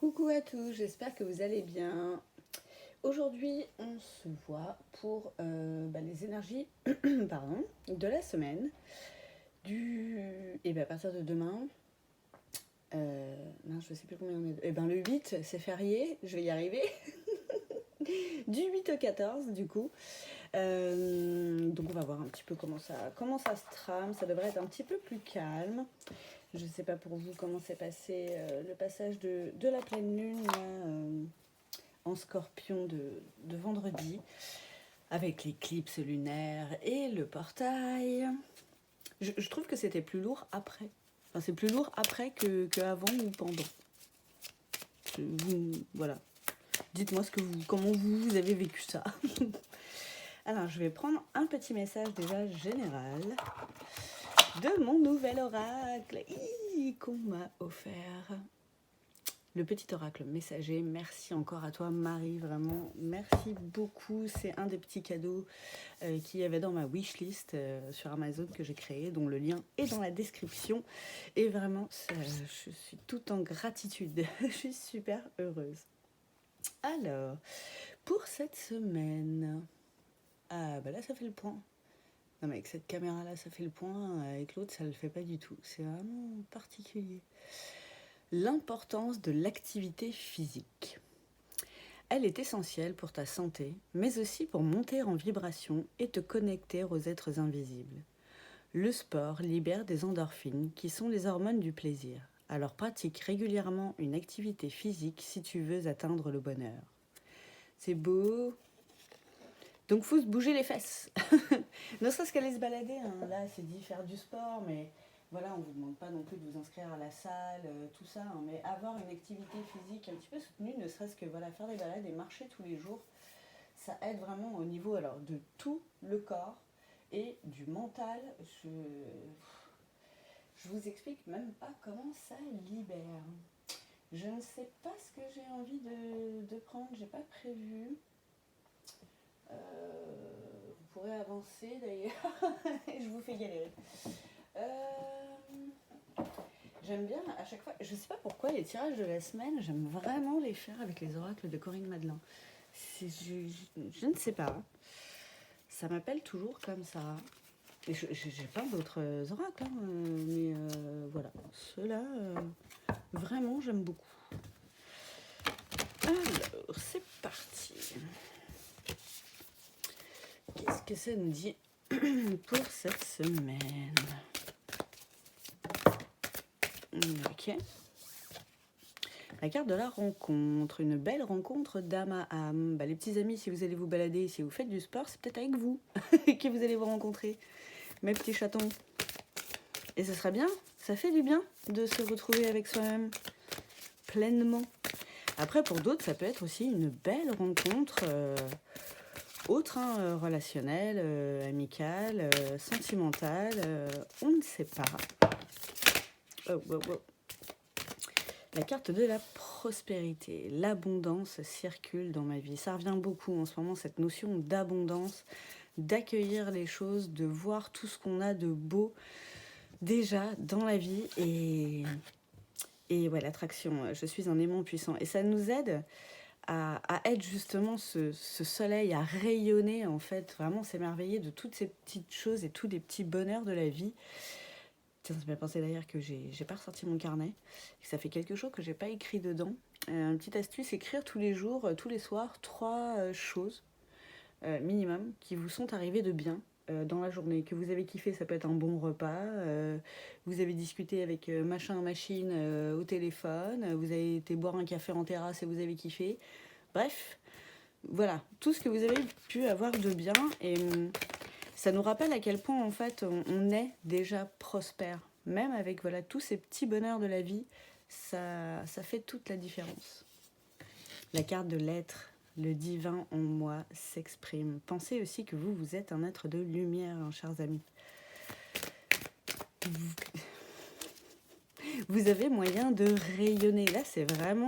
Coucou à tous, j'espère que vous allez bien. Aujourd'hui, on se voit pour les énergies pardon, de la semaine. À partir de demain, je sais plus combien on est. Le 8, c'est férié, je vais y arriver. Du 8 au 14, du coup. Donc on va voir un petit peu comment ça se trame. Ça devrait être un petit peu plus calme. Je ne sais pas pour vous comment s'est passé le passage de la pleine lune là, en scorpion de vendredi, avec l'éclipse lunaire et le portail. Je trouve que c'était plus lourd après. Enfin, c'est plus lourd après que avant ou pendant. Voilà. Dites-moi comment vous avez vécu ça. Alors, je vais prendre un petit message déjà général de mon nouvel oracle qu'on m'a offert. Le petit oracle messager, merci encore à toi Marie, vraiment, merci beaucoup. C'est un des petits cadeaux qu'il y avait dans ma wishlist sur Amazon que j'ai créé, dont le lien est dans la description. Et vraiment, je suis toute en gratitude, je suis super heureuse. Alors, pour cette semaine, là ça fait le point. Non mais avec cette caméra là ça fait le point, avec l'autre ça le fait pas du tout, c'est vraiment particulier. L'importance de l'activité physique. Elle est essentielle pour ta santé, mais aussi pour monter en vibration et te connecter aux êtres invisibles. Le sport libère des endorphines qui sont les hormones du plaisir. Alors pratique régulièrement une activité physique si tu veux atteindre le bonheur. C'est beau. Donc faut se bouger les fesses. Ne serait-ce qu'aller se balader. Là, c'est dit faire du sport, mais voilà, on ne vous demande pas non plus de vous inscrire à la salle, tout ça. Mais avoir une activité physique un petit peu soutenue, ne serait-ce que faire des balades et marcher tous les jours, ça aide vraiment au niveau de tout le corps et du mental. Je vous explique même pas comment ça libère. Je ne sais pas ce que j'ai envie de prendre, j'ai pas prévu. Vous pourrez avancer d'ailleurs, je vous fais galérer. J'aime bien à chaque fois, je sais pas pourquoi les tirages de la semaine, j'aime vraiment les faire avec les oracles de Corinne Madelin. Je ne sais pas, ça m'appelle toujours comme ça. Et j'ai plein d'autres oracles, mais voilà, ceux-là, vraiment j'aime beaucoup. Alors, c'est parti. Qu'est-ce que ça nous dit pour cette semaine? Ok. La carte de la rencontre, une belle rencontre d'âme à âme. Les petits amis, si vous allez vous balader, si vous faites du sport, c'est peut-être avec vous que vous allez vous rencontrer, mes petits chatons. Et ce sera bien, ça fait du bien de se retrouver avec soi-même pleinement. Après, pour d'autres, ça peut être aussi une belle rencontre autre, relationnelle, amicale, sentimentale, on ne sait pas. La carte de la prospérité, l'abondance circule dans ma vie. Ça revient beaucoup en ce moment, cette notion d'abondance, d'accueillir les choses, de voir tout ce qu'on a de beau déjà dans la vie. Et ouais, l'attraction, je suis un aimant puissant. Et ça nous aide à être justement ce soleil, à rayonner en fait, vraiment s'émerveiller de toutes ces petites choses et tous les petits bonheurs de la vie. Tiens, ça m'a pensé d'ailleurs que j'ai pas ressorti mon carnet, que ça fait quelque chose que j'ai pas écrit dedans. Une petite astuce, écrire tous les jours, tous les soirs, 3 choses minimum qui vous sont arrivées de bien dans la journée, que vous avez kiffé. Ça peut être un bon repas, vous avez discuté avec machine au téléphone, vous avez été boire un café en terrasse et vous avez kiffé. Bref, voilà, tout ce que vous avez pu avoir de bien. Et ça nous rappelle à quel point en fait on est déjà prospère. Même avec tous ces petits bonheurs de la vie, ça fait toute la différence. La carte de l'être, le divin en moi s'exprime. Pensez aussi que vous êtes un être de lumière, chers amis. Vous avez moyen de rayonner. Là, c'est vraiment...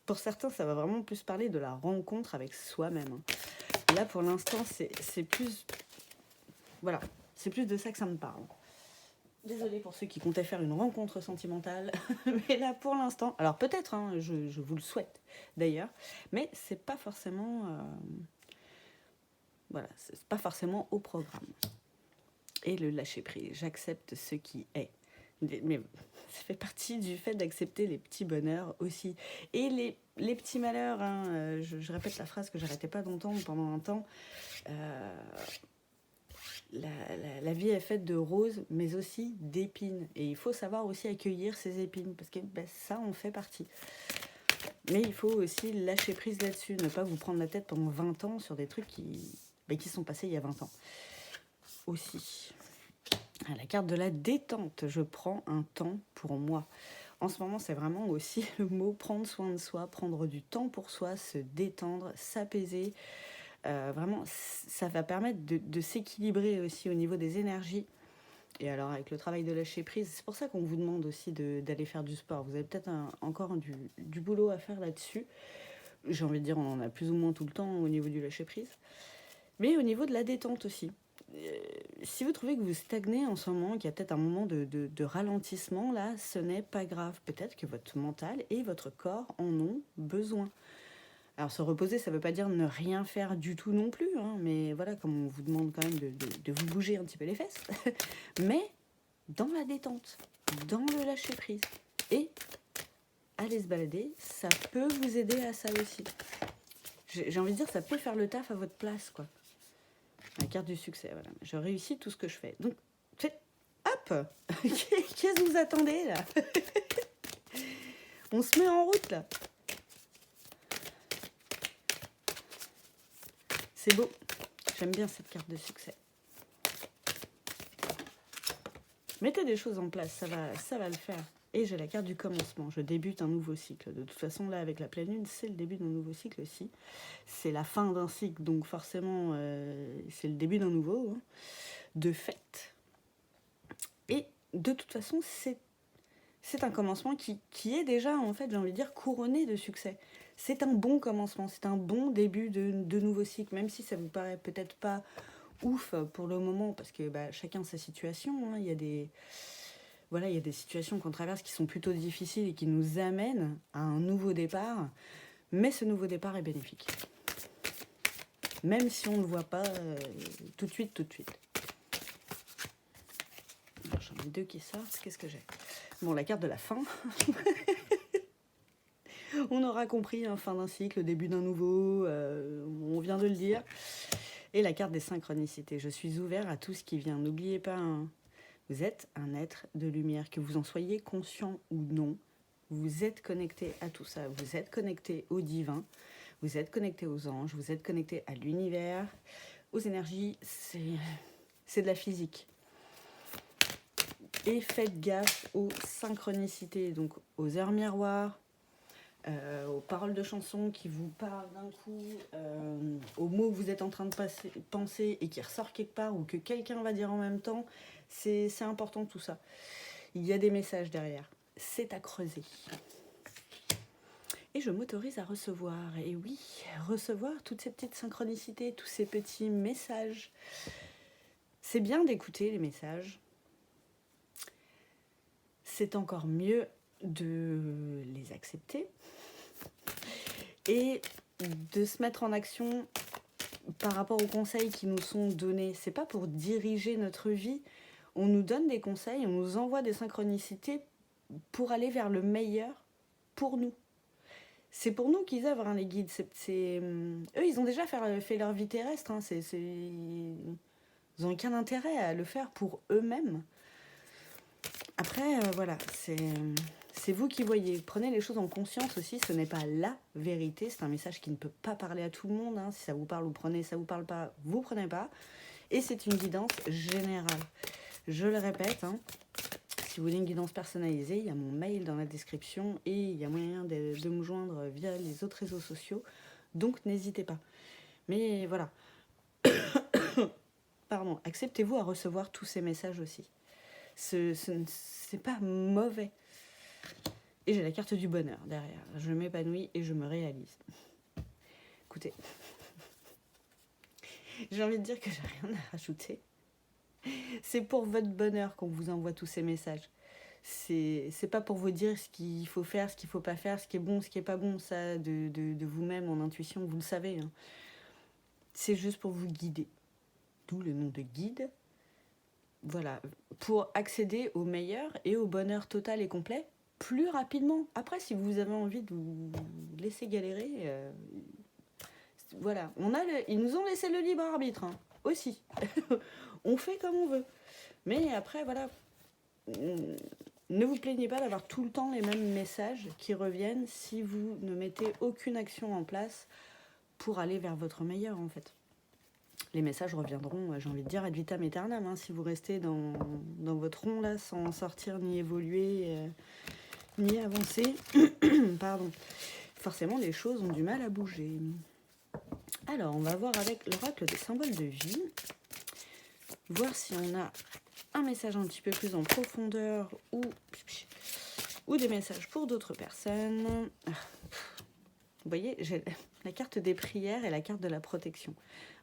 pour certains, ça va vraiment plus parler de la rencontre avec soi-même. Là, pour l'instant, c'est plus... Voilà, c'est plus de ça que ça me parle. Désolée pour ceux qui comptaient faire une rencontre sentimentale, mais là pour l'instant, alors peut-être, hein, je vous le souhaite d'ailleurs, mais c'est pas forcément, voilà, c'est pas forcément au programme. Et le lâcher prise, j'accepte ce qui est. Mais ça fait partie du fait d'accepter les petits bonheurs aussi. Et les petits malheurs, hein, je répète la phrase que j'arrêtais pas d'entendre pendant un temps. La vie est faite de roses, mais aussi d'épines. Et il faut savoir aussi accueillir ces épines, parce que ça en fait partie. Mais il faut aussi lâcher prise là-dessus, ne pas vous prendre la tête pendant 20 ans sur des trucs qui sont passés il y a 20 ans. Aussi. À la carte de la détente, je prends un temps pour moi. En ce moment, c'est vraiment aussi le mot prendre soin de soi, prendre du temps pour soi, se détendre, s'apaiser. Vraiment, ça va permettre de s'équilibrer aussi au niveau des énergies. Et alors, avec le travail de lâcher prise, c'est pour ça qu'on vous demande aussi d'aller faire du sport. Vous avez peut-être encore du boulot à faire là-dessus. J'ai envie de dire, on en a plus ou moins tout le temps au niveau du lâcher prise. Mais au niveau de la détente aussi. Si vous trouvez que vous stagnez en ce moment, qu'il y a peut-être un moment de ralentissement, là, ce n'est pas grave. Peut-être que votre mental et votre corps en ont besoin. Alors se reposer, ça ne veut pas dire ne rien faire du tout non plus, hein, mais voilà, comme on vous demande quand même de vous bouger un petit peu les fesses, mais dans la détente, dans le lâcher prise. Et aller se balader, ça peut vous aider à ça aussi. J'ai envie de dire, ça peut faire le taf à votre place, quoi. La carte du succès, voilà. Je réussis tout ce que je fais. Donc, hop. Qu'est-ce que vous attendez, là? On se met en route, là. C'est beau. J'aime bien cette carte de succès. Mettez des choses en place, ça va le faire. Et j'ai la carte du commencement. Je débute un nouveau cycle. De toute façon, là, avec la pleine lune, c'est le début d'un nouveau cycle aussi. C'est la fin d'un cycle, donc forcément, c'est le début d'un nouveau, hein, de fait. Et de toute façon, c'est un commencement qui est déjà, en fait, j'ai envie de dire, couronné de succès. C'est un bon commencement, c'est un bon début de nouveau cycle, même si ça vous paraît peut-être pas ouf pour le moment, parce que chacun sa situation, hein. Il y a des situations qu'on traverse qui sont plutôt difficiles et qui nous amènent à un nouveau départ, mais ce nouveau départ est bénéfique. Même si on ne le voit pas tout de suite. Alors, j'en ai 2 qui sortent, qu'est-ce que j'ai? Bon, la carte de la fin. On aura compris, hein, fin d'un cycle, début d'un nouveau, on vient de le dire. Et la carte des synchronicités. Je suis ouvert à tout ce qui vient. N'oubliez pas, hein, vous êtes un être de lumière, que vous en soyez conscient ou non. Vous êtes connecté à tout ça. Vous êtes connecté au divin. Vous êtes connecté aux anges. Vous êtes connecté à l'univers, aux énergies. C'est de la physique. Et faites gaffe aux synchronicités, donc aux heures miroirs, aux paroles de chansons qui vous parlent d'un coup, aux mots que vous êtes en train de penser et qui ressort quelque part ou que quelqu'un va dire en même temps. C'est important tout ça. Il y a des messages derrière. C'est à creuser. Et je m'autorise à recevoir. Et oui, recevoir toutes ces petites synchronicités, tous ces petits messages. C'est bien d'écouter les messages. C'est encore mieux de les accepter et de se mettre en action par rapport aux conseils qui nous sont donnés. C'est pas pour diriger notre vie. On nous donne des conseils, on nous envoie des synchronicités pour aller vers le meilleur pour nous. C'est pour nous qu'ils œuvrent, hein, les guides. Eux, ils ont déjà fait leur vie terrestre. Hein. Ils n'ont aucun intérêt à le faire pour eux-mêmes. Après, voilà, c'est vous qui voyez. Prenez les choses en conscience aussi. Ce n'est pas la vérité. C'est un message qui ne peut pas parler à tout le monde. Hein. Si ça vous parle, vous prenez. Si ça vous parle pas, vous prenez pas. Et c'est une guidance générale. Je le répète, hein, si vous voulez une guidance personnalisée, il y a mon mail dans la description et il y a moyen de me joindre via les autres réseaux sociaux. Donc, n'hésitez pas. Mais voilà. Pardon, acceptez-vous à recevoir tous ces messages aussi. C'est pas mauvais. Et j'ai la carte du bonheur derrière. Je m'épanouis et je me réalise. Écoutez, j'ai envie de dire que j'ai rien à rajouter. C'est pour votre bonheur qu'on vous envoie tous ces messages. C'est pas pour vous dire ce qu'il faut faire, ce qu'il faut pas faire, ce qui est bon, ce qui est pas bon. Ça, de vous-même, en intuition, vous le savez. Hein. C'est juste pour vous guider. D'où le nom de guide. Voilà. Pour accéder au meilleur et au bonheur total et complet plus rapidement. Après, si vous avez envie de vous laisser galérer, voilà. Ils nous ont laissé le libre arbitre hein, aussi. On fait comme on veut. Mais après, voilà. Ne vous plaignez pas d'avoir tout le temps les mêmes messages qui reviennent si vous ne mettez aucune action en place pour aller vers votre meilleur en fait. Les messages reviendront, j'ai envie de dire, ad vitam aeternam. Hein, si vous restez dans votre rond là sans sortir ni évoluer ni avancer, pardon. Forcément les choses ont du mal à bouger. Alors on va voir avec l'oracle des symboles de vie, voir si on a un message un petit peu plus en profondeur ou des messages pour d'autres personnes. Vous voyez, j'ai la carte des prières et la carte de la protection.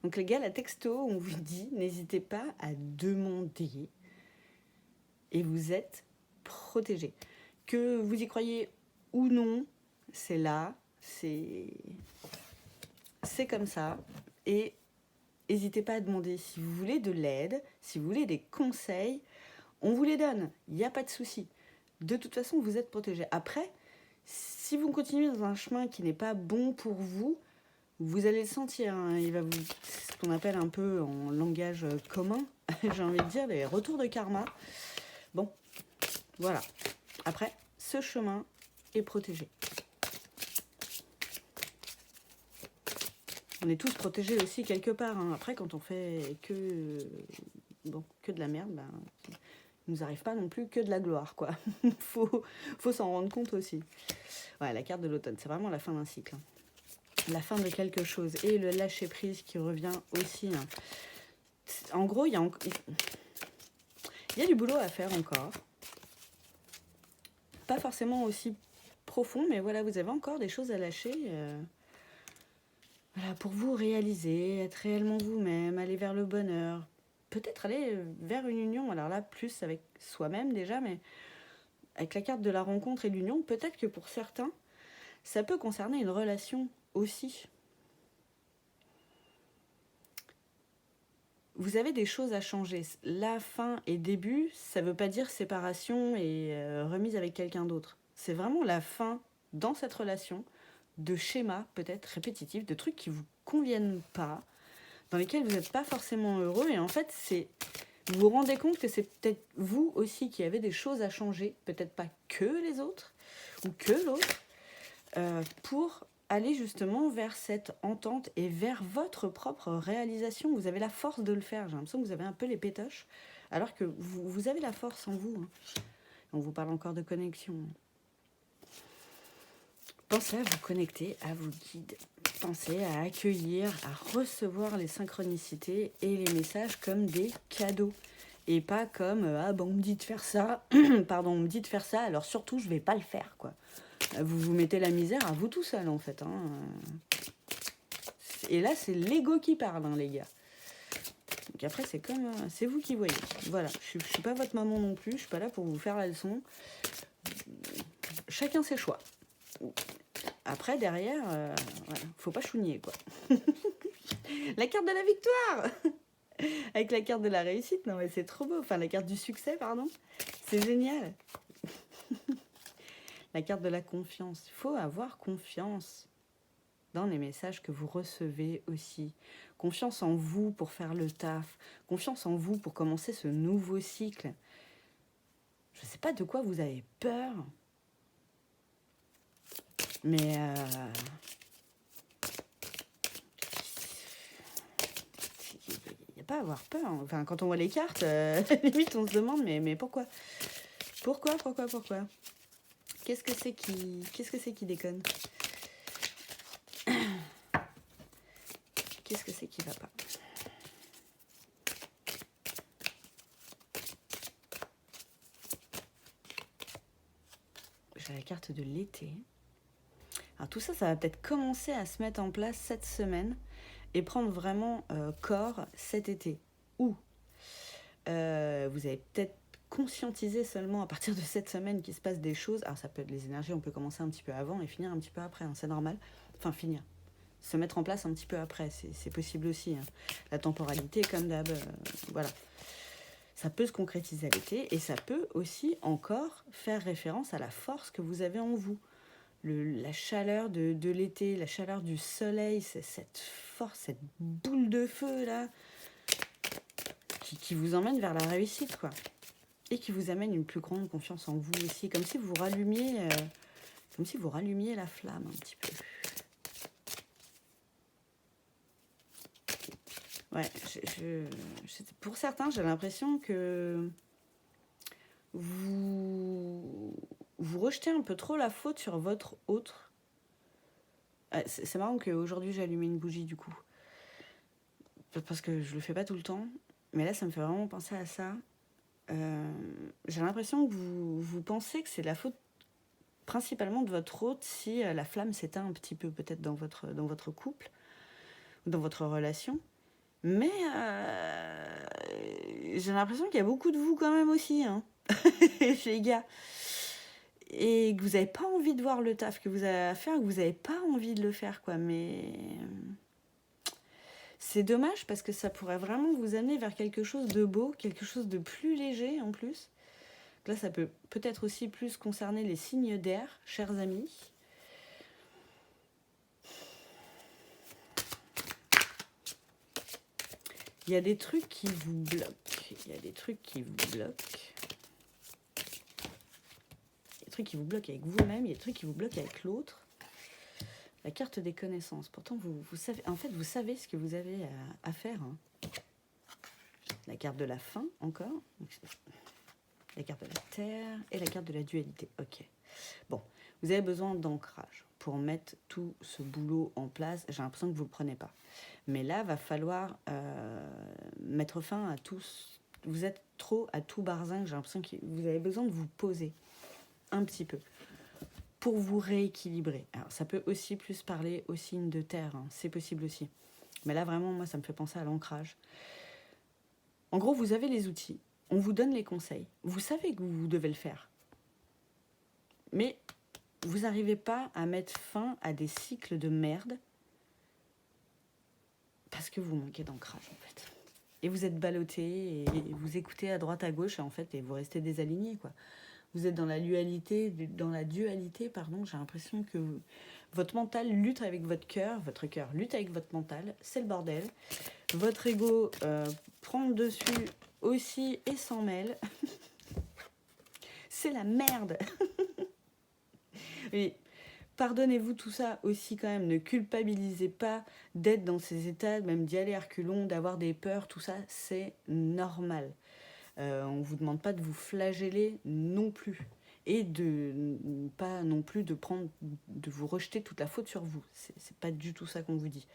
Donc les gars, la texto, on vous dit, n'hésitez pas à demander et vous êtes protégés. Que vous y croyez ou non, c'est là, c'est comme ça. Et n'hésitez pas à demander si vous voulez de l'aide, si vous voulez des conseils, on vous les donne, il n'y a pas de souci. De toute façon, vous êtes protégés. Après, si vous continuez dans un chemin qui n'est pas bon pour vous, vous allez le sentir. Hein, il va vous, ce qu'on appelle un peu en langage commun, j'ai envie de dire, les retours de karma. Bon, voilà. Après, ce chemin est protégé. On est tous protégés aussi quelque part. Hein. Après, quand on fait que de la merde, ben, il nous arrive pas non plus que de la gloire, quoi. faut s'en rendre compte aussi. Ouais, la carte de l'automne, c'est vraiment la fin d'un cycle. Hein. La fin de quelque chose. Et le lâcher-prise qui revient aussi. Hein. En gros, il y a du boulot à faire encore. Pas forcément aussi profond, mais voilà, vous avez encore des choses à lâcher. Voilà, pour vous réaliser, être réellement vous-même, aller vers le bonheur, peut-être aller vers une union, alors là, plus avec soi-même déjà, mais avec la carte de la rencontre et l'union, peut-être que pour certains, ça peut concerner une relation aussi. Vous avez des choses à changer. La fin et début, ça ne veut pas dire séparation et remise avec quelqu'un d'autre. C'est vraiment la fin dans cette relation de schémas peut-être répétitifs, de trucs qui ne vous conviennent pas, dans lesquels vous n'êtes pas forcément heureux. Et en fait, vous vous rendez compte que c'est peut-être vous aussi qui avez des choses à changer, peut-être pas que les autres ou que l'autre, pour aller justement vers cette entente et vers votre propre réalisation. Vous avez la force de le faire. J'ai l'impression que vous avez un peu les pétoches, alors que vous avez la force en vous. Hein. On vous parle encore de connexion. Pensez à vous connecter à vos guides. Pensez à accueillir, à recevoir les synchronicités et les messages comme des cadeaux. Et pas comme ah bon, on me dit de faire ça, pardon, on me dit de faire ça, alors surtout je vais pas le faire, quoi. Vous vous mettez la misère à vous tout seul, en fait. Hein. Et là, c'est l'ego qui parle, hein, les gars. Donc après, c'est vous qui voyez. Voilà, je suis pas votre maman non plus, je suis pas là pour vous faire la leçon. Chacun ses choix. Après, derrière, voilà, faut pas chougner, quoi. La carte de la victoire avec la carte de la réussite, non mais c'est trop beau. Enfin, la carte du succès, pardon. C'est génial. La carte de la confiance. Il faut avoir confiance dans les messages que vous recevez aussi. Confiance en vous pour faire le taf. Confiance en vous pour commencer ce nouveau cycle. Je ne sais pas de quoi vous avez peur. Mais il n'y a pas à avoir peur. Enfin, quand on voit les cartes, limite on se demande mais pourquoi ? Pourquoi ? Qu'est-ce que c'est qui déconne ? Qu'est-ce que c'est qui va pas ? J'ai la carte de l'été. Alors tout ça, ça va peut-être commencer à se mettre en place cette semaine et prendre vraiment corps cet été. Où Vous avez peut-être conscientisé seulement à partir de cette semaine qu'il se passe des choses. Alors ça peut être les énergies, on peut commencer un petit peu avant et finir un petit peu après, hein, c'est normal. Enfin finir, se mettre en place un petit peu après, c'est possible aussi. Hein. La temporalité, comme d'hab, voilà. Ça peut se concrétiser à l'été et ça peut aussi encore faire référence à la force que vous avez en vous. La chaleur de l'été, la chaleur du soleil, c'est cette force, cette boule de feu là, qui vous emmène vers la réussite, quoi. Et qui vous amène une plus grande confiance en vous aussi, comme si vous rallumiez la flamme un petit peu. Ouais, pour certains, j'ai l'impression que vous rejetez un peu trop la faute sur votre autre. C'est marrant qu'aujourd'hui j'ai allumé une bougie du coup. Parce que je le fais pas tout le temps. Mais là, ça me fait vraiment penser à ça. J'ai l'impression que vous pensez que c'est la faute principalement de votre hôte si la flamme s'éteint un petit peu peut-être dans votre couple ou dans votre relation. Mais j'ai l'impression qu'il y a beaucoup de vous quand même aussi, hein, les gars. Et que vous n'avez pas envie de voir le taf que vous avez à faire, que vous n'avez pas envie de le faire, quoi. Mais c'est dommage parce que ça pourrait vraiment vous amener vers quelque chose de beau, quelque chose de plus léger en plus. Là, ça peut peut-être aussi plus concerner les signes d'air, chers amis. Il y a des trucs qui vous bloquent. Il y a des trucs qui vous bloquent. Il y a des trucs qui vous bloquent avec vous-même. Il y a des trucs qui vous bloquent avec l'autre. La carte des connaissances. Pourtant, vous savez, en fait, vous savez ce que vous avez à faire. Hein. La carte de la fin, encore. La carte de la terre et la carte de la dualité. Ok. Bon, vous avez besoin d'ancrage pour mettre tout ce boulot en place. J'ai l'impression que vous ne le prenez pas. Mais là, va falloir mettre fin à tous. Vous êtes trop à tout barzin. J'ai l'impression que vous avez besoin de vous poser un petit peu pour vous rééquilibrer. Alors, ça peut aussi plus parler aux signes de terre. Hein. C'est possible aussi. Mais là, vraiment, moi, ça me fait penser à l'ancrage. En gros, vous avez les outils. On vous donne les conseils. Vous savez que vous devez le faire. Mais vous n'arrivez pas à mettre fin à des cycles de merde parce que vous manquez d'ancrage, en fait. Et vous êtes ballotté et vous écoutez à droite, à gauche, en fait, et vous restez désaligné, quoi. Vous êtes dans la dualité, j'ai l'impression que votre mental lutte avec votre cœur lutte avec votre mental, c'est le bordel. Votre ego prend le dessus aussi et s'en mêle. C'est la merde. Oui. Pardonnez-vous tout ça aussi quand même, ne culpabilisez pas d'être dans ces états, même d'y aller à reculons, d'avoir des peurs, tout ça, c'est normal. On ne vous demande pas de vous flageller non plus. Et de pas non plus de vous rejeter toute la faute sur vous. C'est pas du tout ça qu'on vous dit.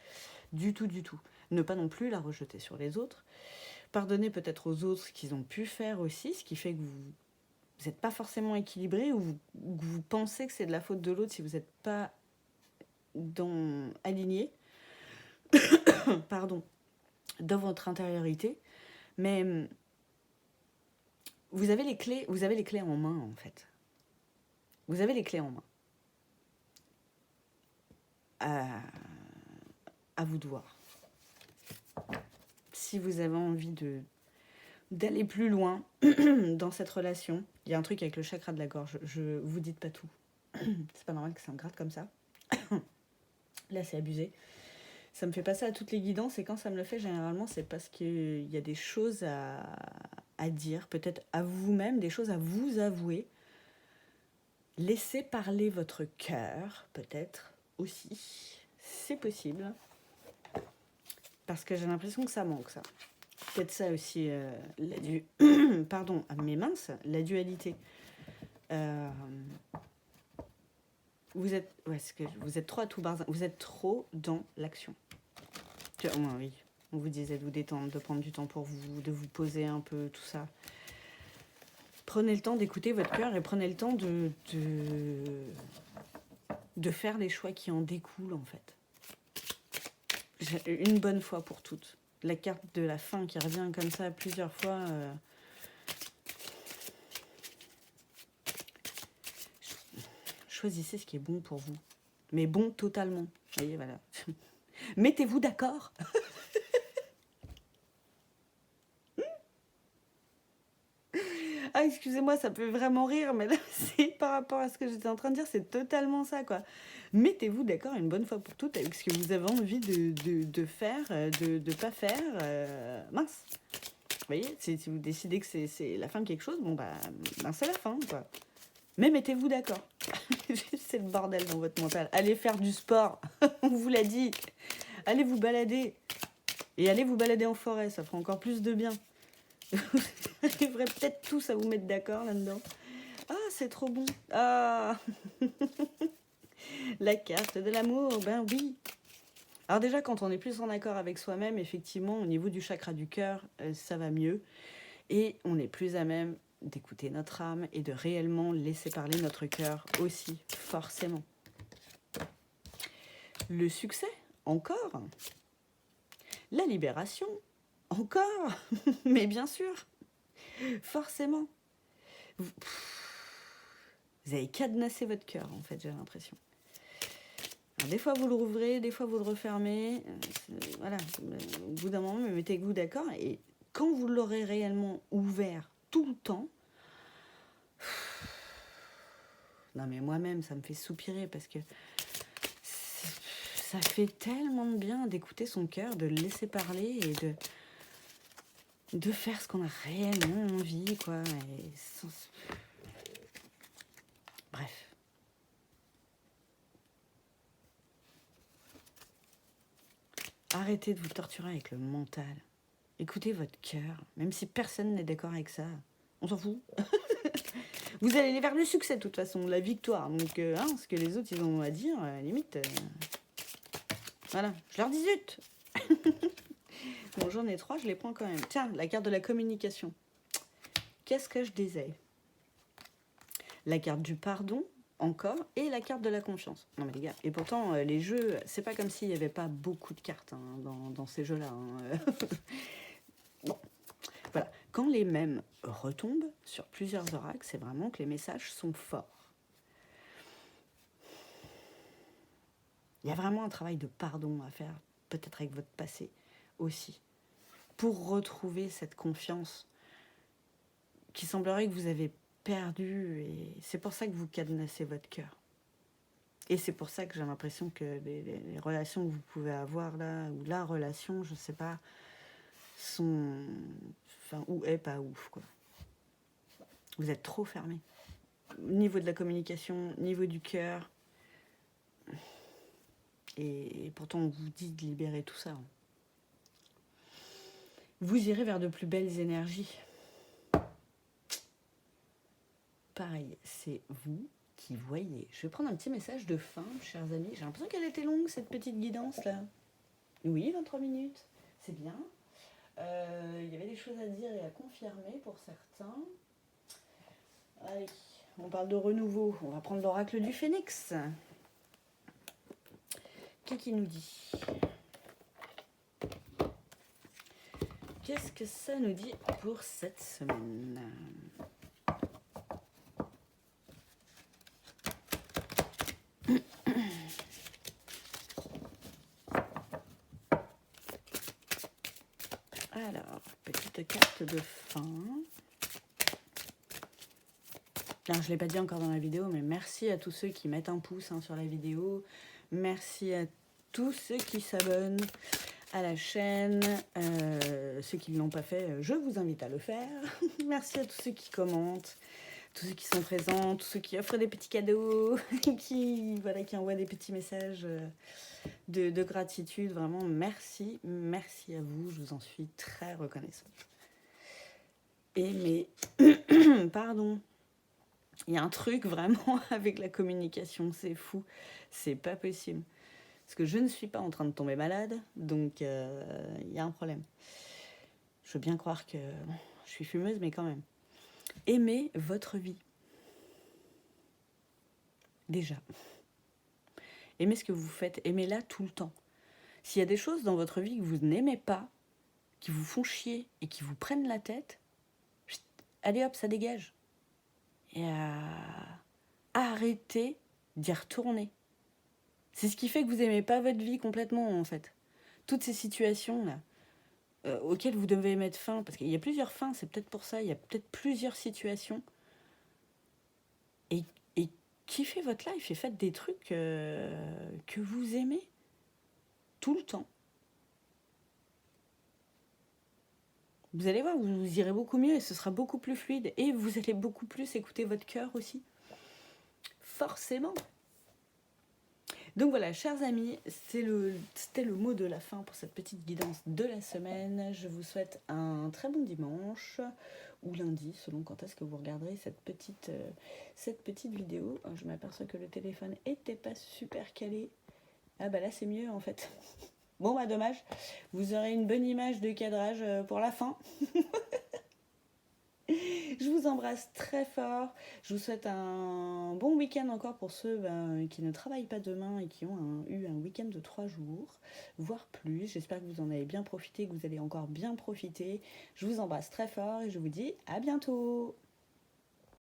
Du tout, du tout. Ne pas non plus la rejeter sur les autres. Pardonnez peut-être aux autres ce qu'ils ont pu faire aussi, ce qui fait que vous n'êtes pas forcément équilibré ou que vous pensez que c'est de la faute de l'autre si vous n'êtes pas aligné pardon, dans votre intériorité. Mais vous avez les clés en main, en fait. Vous avez les clés en main. À vous de voir. Si vous avez envie d'aller plus loin dans cette relation, il y a un truc avec le chakra de la gorge. Je vous dites pas tout. C'est pas normal que ça me gratte comme ça. Là, c'est abusé. Ça me fait passer à toutes les guidances et quand ça me le fait, généralement, c'est parce qu'il y a des choses à dire, peut-être à vous-même, des choses à vous avouer. Laissez parler votre cœur, peut-être aussi. C'est possible. Parce que j'ai l'impression que ça manque, ça. Peut-être ça aussi, pardon, mais mince, la dualité. Vous êtes trop à tout barzin. Vous êtes trop dans l'action. Oui, on vous disait de vous détendre, de prendre du temps pour vous, de vous poser un peu, tout ça. Prenez le temps d'écouter votre cœur et prenez le temps de faire les choix qui en découlent, en fait. Une bonne fois pour toutes. la carte de la fin qui revient comme ça plusieurs fois. Choisissez ce qui est bon pour vous. Mais bon totalement. Vous voyez, voilà. Mettez-vous d'accord. Ah, excusez-moi, ça peut vraiment rire, mais là, c'est par rapport à ce que j'étais en train de dire, c'est totalement ça, quoi. Mettez-vous d'accord une bonne fois pour toutes avec ce que vous avez envie de faire, de pas faire. Mince. Vous voyez, si vous décidez que c'est la fin de quelque chose, bon, bah c'est la fin, quoi. Mais mettez-vous d'accord. C'est le bordel dans votre mental. Allez faire du sport, on vous l'a dit. Allez vous balader. Et allez vous balader en forêt, ça fera encore plus de bien. Vous arriverez peut-être tous à vous mettre d'accord là-dedans. Ah, c'est trop bon. Ah, la carte de l'amour, ben oui. Alors déjà, quand on est plus en accord avec soi-même, effectivement, au niveau du chakra du cœur, ça va mieux. Et on est plus à même d'écouter notre âme et de réellement laisser parler notre cœur aussi, forcément. Le succès, encore. La libération, encore. Mais bien sûr, forcément. Vous avez cadenassé votre cœur, en fait, j'ai l'impression. Alors, des fois, vous le rouvrez, des fois, vous le refermez. Voilà, au bout d'un moment, mettez-vous d'accord. Et quand vous l'aurez réellement ouvert tout le temps, non, mais moi-même, ça me fait soupirer parce que ça fait tellement de bien d'écouter son cœur, de le laisser parler et de faire ce qu'on a réellement envie, quoi. Bref. Arrêtez de vous torturer avec le mental. Écoutez votre cœur, même si personne n'est d'accord avec ça. On s'en fout. Vous allez aller vers le succès, de toute façon, la victoire. Donc, ce que les autres, ils ont à dire, limite... Voilà, je leur dis zut. Bon, j'en ai 3, je les prends quand même. Tiens, la carte de la communication. Qu'est-ce que je disais? La carte du pardon, encore, et la carte de la confiance. Non mais les gars, et pourtant, les jeux, c'est pas comme s'il n'y avait pas beaucoup de cartes dans ces jeux-là. Bon, voilà. Quand les mêmes retombent sur plusieurs oracles, c'est vraiment que les messages sont forts. Il y a vraiment un travail de pardon à faire, peut-être avec votre passé aussi, pour retrouver cette confiance qui semblerait que vous avez perdu, et c'est pour ça que vous cadenassez votre cœur. Et c'est pour ça que j'ai l'impression que les relations que vous pouvez avoir là, ou la relation, je sais pas, sont... Enfin, ou est pas ouf, quoi. Vous êtes trop fermé. Niveau de la communication, niveau du cœur. Et pourtant, on vous dit de libérer tout ça. Vous irez vers de plus belles énergies. Pareil, c'est vous qui voyez. Je vais prendre un petit message de fin, chers amis. J'ai l'impression qu'elle était longue, cette petite guidance-là. Oui, 23 minutes. C'est bien. Il y avait des choses à dire et à confirmer pour certains. Allez, on parle de renouveau. On va prendre l'oracle du phénix. Qu'est-ce qu'il nous dit? Qu'est-ce que ça nous dit pour cette semaine? Alors, petite carte de fin. Alors, je ne l'ai pas dit encore dans la vidéo, mais merci à tous ceux qui mettent un pouce sur la vidéo. Merci à tous ceux qui s'abonnent à la chaîne. Ceux qui ne l'ont pas fait, je vous invite à le faire. Merci à tous ceux qui commentent, tous ceux qui sont présents, tous ceux qui offrent des petits cadeaux, qui envoient des petits messages de gratitude. Vraiment, merci à vous. Je vous en suis très reconnaissante. Et mais, pardon. Il y a un truc vraiment avec la communication, c'est fou, c'est pas possible. Parce que je ne suis pas en train de tomber malade, donc il y a un problème. Je veux bien croire que je suis fumeuse, mais quand même. Aimez votre vie. Déjà. Aimez ce que vous faites, aimez-la tout le temps. S'il y a des choses dans votre vie que vous n'aimez pas, qui vous font chier et qui vous prennent la tête, allez hop, ça dégage. Et arrêtez d'y retourner. C'est ce qui fait que vous n'aimez pas votre vie complètement, en fait. Toutes ces situations-là, auxquelles vous devez mettre fin, parce qu'il y a plusieurs fins, c'est peut-être pour ça, il y a peut-être plusieurs situations. Et kiffez votre life et faites des trucs que vous aimez tout le temps. Vous allez voir, vous irez beaucoup mieux et ce sera beaucoup plus fluide. Et vous allez beaucoup plus écouter votre cœur aussi. Forcément. Donc voilà, chers amis, c'était le mot de la fin pour cette petite guidance de la semaine. Je vous souhaite un très bon dimanche ou lundi, selon quand est-ce que vous regarderez cette petite vidéo. Je m'aperçois que le téléphone était pas super calé. Ah bah là c'est mieux en fait. Bon bah dommage, vous aurez une bonne image de cadrage pour la fin. Je vous embrasse très fort. Je vous souhaite un bon week-end encore pour ceux qui ne travaillent pas demain et qui ont eu un week-end de 3 jours, voire plus. J'espère que vous en avez bien profité, que vous allez encore bien profiter. Je vous embrasse très fort et je vous dis à bientôt.